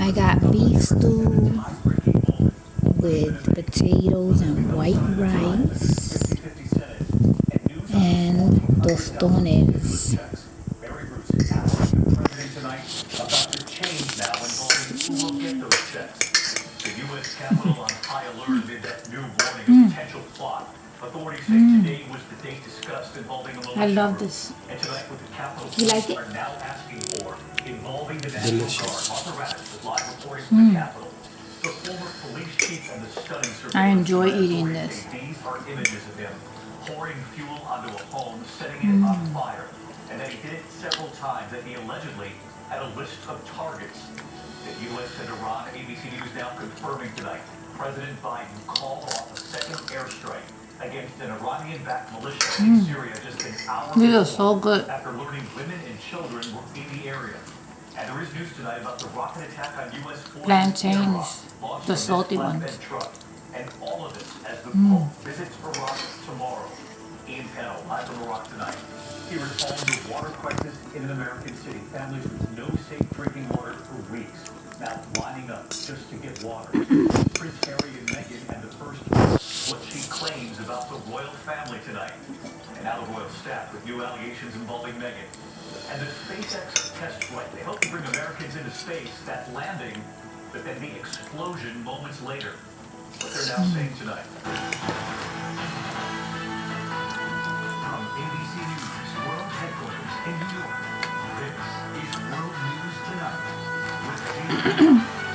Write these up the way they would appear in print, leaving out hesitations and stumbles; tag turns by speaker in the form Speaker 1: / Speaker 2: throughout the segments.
Speaker 1: I got beef stew with potatoes and white rice and tostones. I love this. You like it?
Speaker 2: Delicious.
Speaker 1: I enjoy eating this.
Speaker 3: Pouring fuel onto a home, setting it on fire. And then he did it several times, and he allegedly had a list of targets. The U.S. and Iran, ABC News now confirming tonight, President Biden called off a second airstrike against an Iranian-backed militia in Syria just an hour
Speaker 1: These are so good.
Speaker 3: after learning women and children were in the area. And there is news tonight about the rocket attack on U.S. forces
Speaker 1: Plantains, the salty ones.
Speaker 3: truck. And all of this as the Pope visits Iraq tomorrow. Ian Pennell, live from Iraq tonight. He responds to a water crisis in an American city. Families with no safe drinking water for weeks. Now lining up just to get water. Prince Harry and Meghan and the first what she claims about the royal family tonight. And now the royal staff with new allegations involving Meghan. And the SpaceX test flight. They hope to bring Americans into space. That landing, but then the explosion moments later. What they're now saying tonight. From ABC News World Headquarters in New York, this is World News Tonight.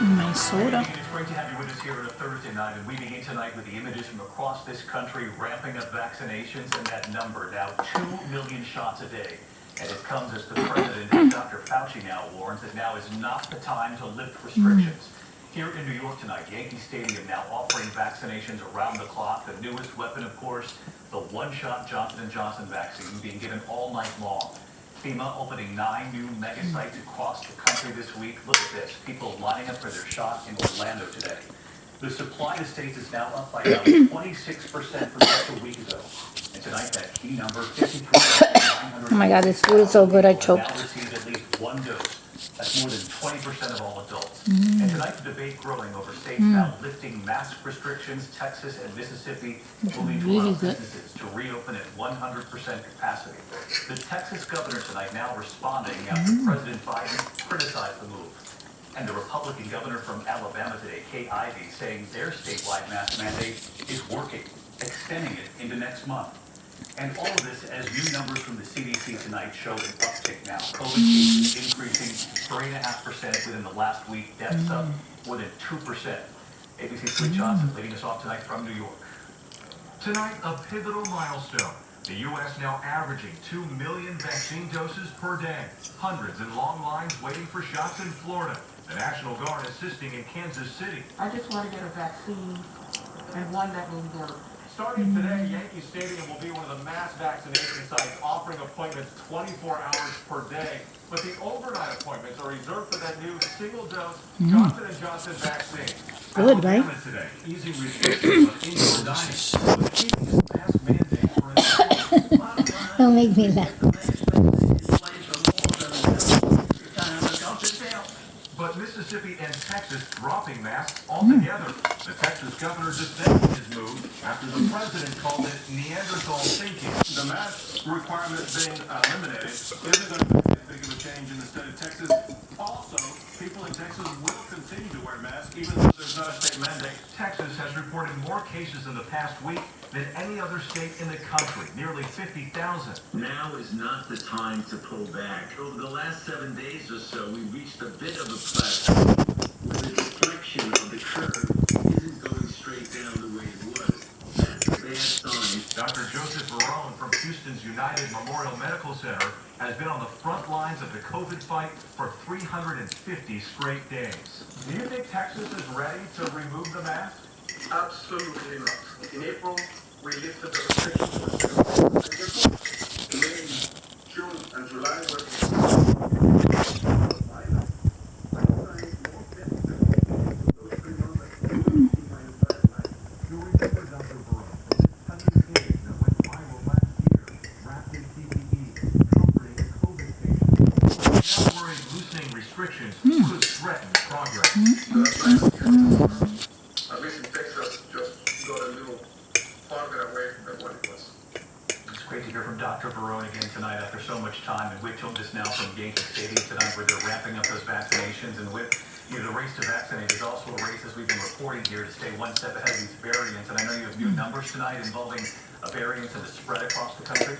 Speaker 1: My soda.
Speaker 3: It's great to have you with us here on a Thursday night, and we begin tonight with the images from across this country ramping up vaccinations, and that number now 2 million shots a day. And it comes as the president and Dr. Fauci now warns that now is not the time to lift restrictions. Here in New York tonight, Yankee Stadium now offering vaccinations around the clock. The newest weapon, of course, the one-shot Johnson & Johnson vaccine being given all night long. FEMA opening 9 new mega sites across the country this week. Look at this. People lining up for their shot in Orlando today. The supply to states is now up by about 26% from just a week ago. And tonight, that key number, 53,900.
Speaker 1: Oh my God, this food is so good, I
Speaker 3: Now
Speaker 1: choked.
Speaker 3: receive at least one dose. That's more than 20% of all adults. And tonight, the debate growing over states now lifting mask restrictions. Texas and Mississippi moving to allow
Speaker 1: Really good.
Speaker 3: businesses to reopen at 100% capacity. The Texas governor tonight now responding after President Biden criticized the move. And the Republican governor from Alabama today, Kate Ivey, saying their statewide mask mandate is working, extending it into next month. And all of this as new numbers from the CDC tonight show an uptick now. COVID cases increasing 3.5% within the last week. Deaths up more than 2%. ABC's Lee Johnson leading us off tonight from New York.
Speaker 4: Tonight, a pivotal milestone. The U.S. now averaging 2 million vaccine doses per day. Hundreds in long lines waiting for shots in Florida. The National Guard assisting in Kansas City.
Speaker 5: I just want to get a vaccine and one that will work.
Speaker 4: Starting today, Yankee Stadium will be one of the mass vaccination sites offering appointments 24 hours per day. But the overnight appointments are reserved for that new single-dose Johnson & Johnson vaccine.
Speaker 1: Good, right?
Speaker 4: Alabama today, easing restrictions on indoor dining, but keeping this mask mandate for an
Speaker 1: Don't make me laugh.
Speaker 4: But Mississippi and Texas dropping masks altogether. The Texas governor defending his move after the president called it Neanderthal thinking.
Speaker 6: The mask requirement being eliminated isn't going to make that big of a change in the state of Texas. Also, people in Texas will continue to wear masks even though there's not a state mandate.
Speaker 4: Texas has reported more cases in the past week than any other state in the country, nearly 50,000.
Speaker 7: Now is not the time to pull back. Over the last 7 days or so, we reached a bit of a plateau where the deflection of the curve isn't going straight down the way it was. That's a bad sign.
Speaker 4: Dr. Joseph Barone from Houston's United Memorial Medical Center has been on the front lines of the COVID fight for 350 straight days.
Speaker 6: Do you think Texas is ready to remove the mask?
Speaker 8: Absolutely not. In April, we lifted the restrictions for May, June, and July were
Speaker 4: You remember Dr. Barone from his cutting clinic that went viral last year, wrapped in PPE, comforting COVID patients. Now worried loosening restrictions could threaten progress.
Speaker 8: At least in Texas, just got a little farther away than what it was.
Speaker 3: It's great to hear from Dr. Barone again tonight after so much time. And we've told this now from Yankee Stadium tonight where they're ramping up those vaccinations. And with the race to vaccinate is also a race, as we've been reporting here, to stay one step ahead of these variants. And I know you have new numbers tonight involving variants and the spread across the country.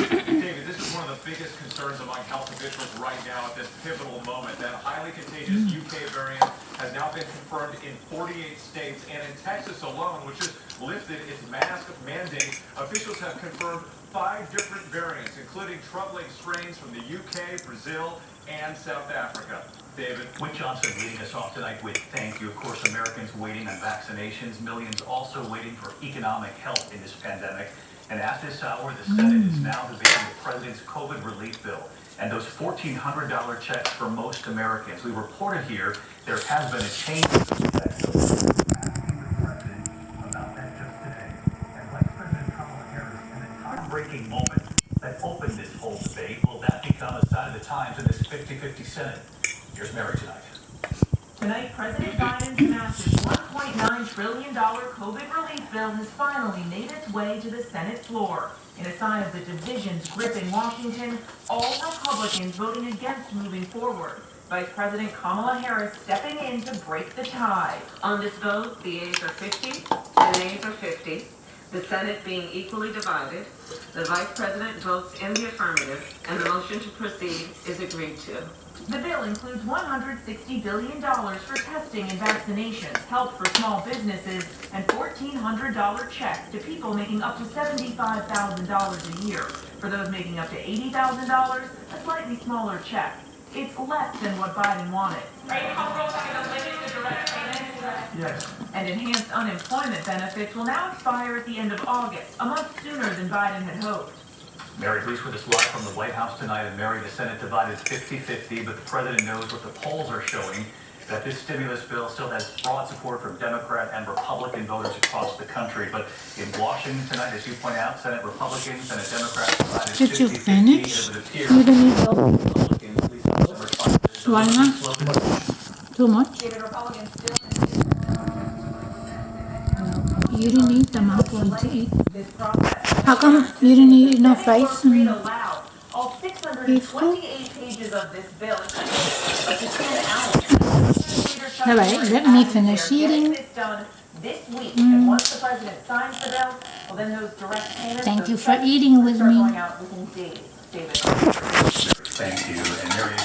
Speaker 2: David, this is one of the biggest concerns among health officials right now at this pivotal moment. That highly contagious UK variant has now been confirmed in 48 states, and in Texas alone, which has lifted its mask mandate, officials have confirmed 5 different variants, including troubling strains from the UK, Brazil, and South Africa. David.
Speaker 3: Whit Johnson leading us off tonight with thank you. Of course, Americans waiting on vaccinations, millions also waiting for economic help in this pandemic. And at this hour, the Senate is now debating the president's COVID relief bill and those $1,400 checks for most Americans. We reported here there has been a change in those checks. So we're asking the president about that just today. And Vice President Kamala Harris, in a time-breaking moment that opened this whole debate, will that become a sign of the times in this 50-50 Senate? Here's Mary tonight.
Speaker 9: Tonight, President Biden's massive $1.9 trillion COVID relief bill has finally made its way to the Senate floor. In a sign of the divisions gripping Washington, all Republicans voting against moving forward. Vice President Kamala Harris stepping in to break the tie.
Speaker 10: On this vote, the ayes are 50, the nays are 50. The Senate being equally divided, the Vice President votes in the affirmative, and the motion to proceed is agreed to.
Speaker 9: The bill includes $160 billion for testing and vaccinations, help for small businesses, and $1,400 checks to people making up to $75,000 a year. For those making up to $80,000, a slightly smaller check. It's less than what Biden wanted.
Speaker 5: Are you comfortable with having a limit to direct payments?
Speaker 2: Yes.
Speaker 9: And enhanced unemployment benefits will now expire at the end of August, a month sooner than Biden had hoped.
Speaker 3: Mary Bruce with us live from the White House tonight. And Mary, the Senate divided 50-50, but the president knows what the polls are showing, that this stimulus bill still has broad support from Democrat and Republican voters across the country. But in Washington tonight, as you point out, Senate Republicans, Senate Democrats divided 50-50.
Speaker 1: Did you finish?
Speaker 3: As it appears,
Speaker 1: You don't need those.
Speaker 3: Republicans, at least in some responses,
Speaker 1: Why not? Too much?
Speaker 9: David, Republicans still
Speaker 1: You didn't eat them. I'm going to eat.
Speaker 9: this process.
Speaker 1: How come you didn't eat enough rice?
Speaker 9: Read
Speaker 1: And
Speaker 9: aloud all 628 pages of this bill, up to 10 hours.
Speaker 1: All right, let me finish eating.
Speaker 9: This done this week, and once the president signs the bill, well, then those direct payments.
Speaker 1: Thank
Speaker 9: those
Speaker 1: you for
Speaker 9: checks
Speaker 1: eating with
Speaker 9: start
Speaker 1: me.
Speaker 9: going out within days. David.
Speaker 3: Thank you. And Mary,